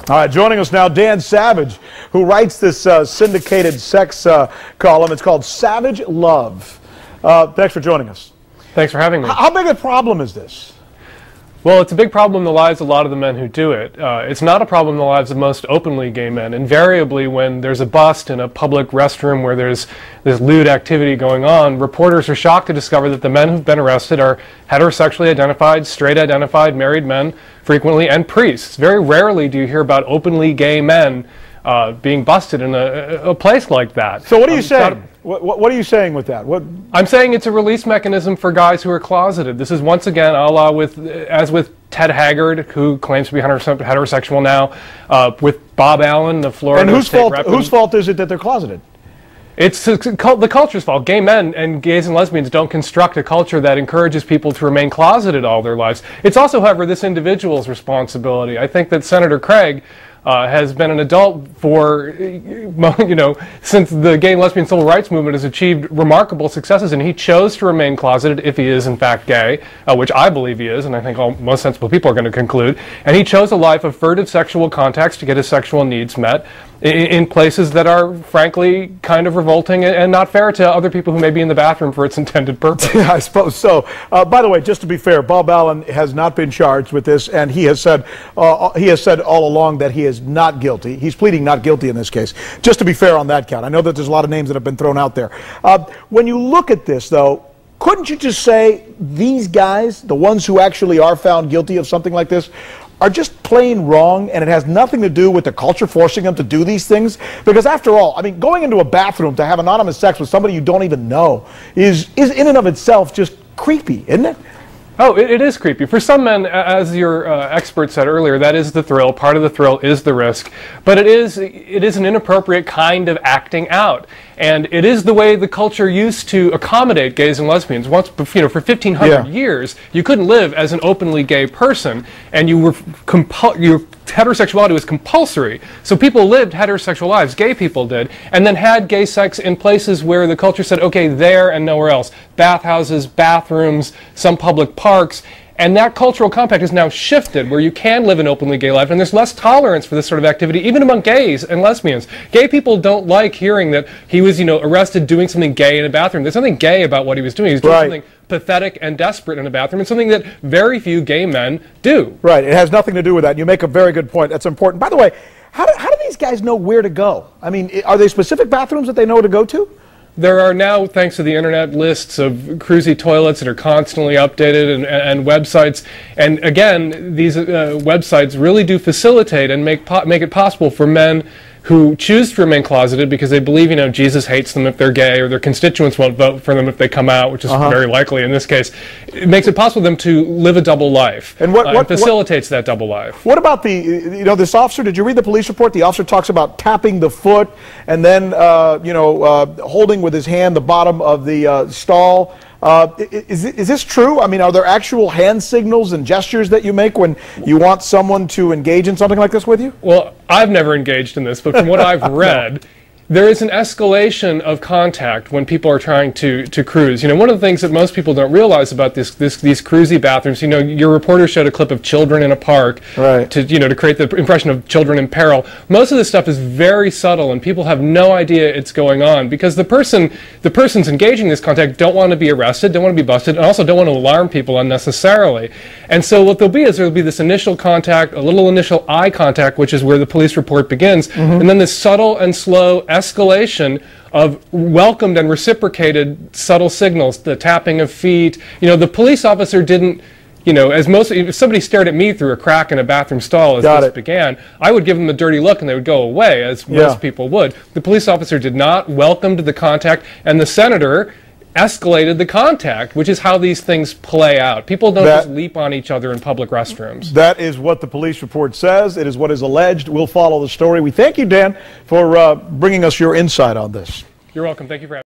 All right, joining us now, Dan Savage, who writes this syndicated sex column. It's called Savage Love. Thanks for joining us. Thanks for having me. How big a problem is this? Well, it's a big problem in the lives of a lot of the men who do it. It's not a problem in the lives of most openly gay men. Invariably, when there's a bust in a public restroom where there's this lewd activity going on, reporters are shocked to discover that the men who've been arrested are heterosexually identified, straight identified, married men, frequently, and priests. Very rarely do you hear about openly gay men being busted in a place like that. So what are you saying? What are you saying with that? I'm saying it's a release mechanism for guys who are closeted. This is once again a la as with Ted Haggard, who claims to be heterosexual now, with Bob Allen, the Florida state rep. Whose fault is it that they're closeted? It's the culture's fault. Gay men and gays and lesbians don't construct a culture that encourages people to remain closeted all their lives. It's also, however, this individual's responsibility. I think that Senator Craig has been an adult for, since the gay and lesbian civil rights movement has achieved remarkable successes, and he chose to remain closeted if he is in fact gay, which I believe he is, and I think most sensible people are going to conclude. And he chose a life of furtive sexual contacts to get his sexual needs met in places that are, frankly, kind of revolting and not fair to other people who may be in the bathroom for its intended purpose. Yeah, I suppose so. By the way, just to be fair, Bob Allen has not been charged with this, and he has said all along that he is not guilty. He's pleading not guilty in this case. Just to be fair on that count. I know that there's a lot of names that have been thrown out there. When you look at this, though, couldn't you just say these guys, the ones who actually are found guilty of something like this, are just plain wrong, and it has nothing to do with the culture forcing them to do these things? Because after all, I mean, going into a bathroom to have anonymous sex with somebody you don't even know is in and of itself just creepy, isn't it? Oh, it is creepy. For some men, as your expert said earlier, that is the thrill. Part of the thrill is the risk. But it is an inappropriate kind of acting out. And it is the way the culture used to accommodate gays and lesbians. Once, for 1,500 years, you couldn't live as an openly gay person, and your heterosexuality was compulsory. So people lived heterosexual lives, gay people did, and then had gay sex in places where the culture said, okay, there and nowhere else. Bathhouses, bathrooms, some public parks. And that cultural compact is now shifted where you can live an openly gay life, and there's less tolerance for this sort of activity, even among gays and lesbians. Gay people don't like hearing that he was, arrested doing something gay in a bathroom. There's something gay about what he was doing. He was doing something pathetic and desperate in a bathroom, and something that very few gay men do. Right. It has nothing to do with that. You make a very good point. That's important. By the way, how do these guys know where to go? I mean, are there specific bathrooms that they know to go to? There are now, thanks to the internet, lists of cruisy toilets that are constantly updated and websites. And again, these websites really do facilitate and make it possible for men who choose to remain closeted because they believe, Jesus hates them if they're gay, or their constituents won't vote for them if they come out, which is very likely in this case. It makes it possible for them to live a double life, and what facilitates that double life. What about this officer? Did you read the police report? The officer talks about tapping the foot and then, holding with his hand the bottom of the stall. Is this true? I mean, are there actual hand signals and gestures that you make when you want someone to engage in something like this with you? Well, I've never engaged in this, but from what I've read, there is an escalation of contact when people are trying to cruise. One of the things that most people don't realize about these cruisy bathrooms, your reporter showed a clip of children in a park to create the impression of children in peril. Most of this stuff is very subtle, and people have no idea it's going on because the person's engaging this contact don't want to be arrested, don't want to be busted, and also don't want to alarm people unnecessarily. And so what there'll be this initial contact, a little initial eye contact, which is where the police report begins, and then this subtle and slow escalation of welcomed and reciprocated subtle signals, the tapping of feet. The police officer didn't, if somebody stared at me through a crack in a bathroom stall as this began, I would give them a dirty look and they would go away, as most people would. The police officer did not, welcomed the contact, and the senator escalated the contact, which is how these things play out. People don't just leap on each other in public restrooms. That is what the police report says. It is what is alleged. We'll follow the story. We thank you, Dan, for bringing us your insight on this. You're welcome. Thank you for having me.